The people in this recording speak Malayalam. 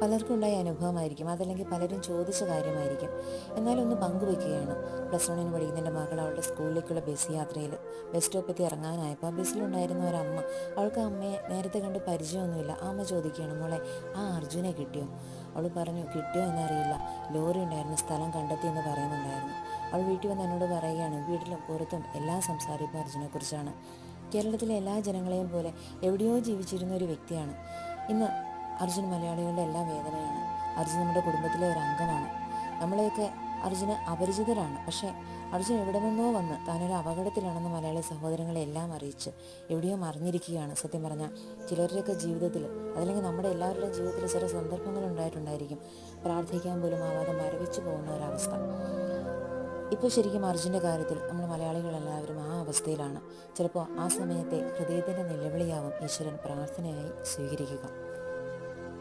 പലർക്കും ഉണ്ടായ അനുഭവമായിരിക്കും, അതല്ലെങ്കിൽ പലരും ചോദിച്ച കാര്യമായിരിക്കും. എന്നാലും ഒന്ന് പങ്കുവെക്കുകയാണ്. +1 പഠിക്കുന്ന എൻ്റെ മകൾ അവളുടെ സ്കൂളിലേക്കുള്ള ബസ് യാത്രയിൽ ബസ് സ്റ്റോപ്പെത്തി ഇറങ്ങാനായപ്പോൾ ബസ്സിലുണ്ടായിരുന്ന ഒരമ്മ, അവൾക്ക് ആ അമ്മയെ നേരത്തെ കണ്ട് പരിചയമൊന്നുമില്ല. ആ അമ്മ ചോദിക്കുകയാണ്, മോളെ ആ അർജുനെ കിട്ടിയോ? അവൾ പറഞ്ഞു, കിട്ടിയോ എന്നറിയില്ല, ലോറി ഉണ്ടായിരുന്ന സ്ഥലം കണ്ടെത്തി എന്ന് പറയുന്നുണ്ടായിരുന്നു. അവൾ വീട്ടിൽ വന്ന് എന്നോട് പറയുകയാണ്, വീട്ടിലും പുറത്തും എല്ലാം സംസാരിപ്പോൾ അർജുനെക്കുറിച്ചാണ്. കേരളത്തിലെ എല്ലാ ജനങ്ങളെയും പോലെ എവിടെയോ ജീവിച്ചിരുന്ന ഒരു വ്യക്തിയാണ്. ഇന്ന് അർജുൻ മലയാളികളുടെ എല്ലാം വേദനയാണ്. അർജുൻ നമ്മുടെ കുടുംബത്തിലെ ഒരു അംഗമാണ്. നമ്മളെയൊക്കെ അർജുന് അപരിചിതരാണ്. പക്ഷേ അർജുൻ എവിടെ നിന്നോ വന്ന് താനൊരു അപകടത്തിലാണെന്ന് മലയാളി സഹോദരങ്ങളെ എല്ലാം അറിയിച്ച് എവിടെയോ മറിഞ്ഞിരിക്കുകയാണ്. സത്യം പറഞ്ഞാൽ ചിലരുടെയൊക്കെ ജീവിതത്തിൽ, അതല്ലെങ്കിൽ നമ്മുടെ എല്ലാവരുടെയും ജീവിതത്തിൽ ചില സന്ദർഭങ്ങൾ ഉണ്ടായിട്ടുണ്ടായിരിക്കും, പ്രാർത്ഥിക്കാൻ പോലും ആവാതെ മരവിച്ചു പോകുന്ന ഒരവസ്ഥ. ഇപ്പോൾ ശരിക്കും അർജുൻ്റെ കാര്യത്തിൽ നമ്മൾ മലയാളികളെല്ലാവരും ആ അവസ്ഥയിലാണ്. ചിലപ്പോൾ ആ സമയത്തെ ഹൃദയത്തിൻ്റെ നിലവിളിയാവും ഈശ്വരൻ പ്രാർത്ഥനയായി സ്വീകരിക്കുക.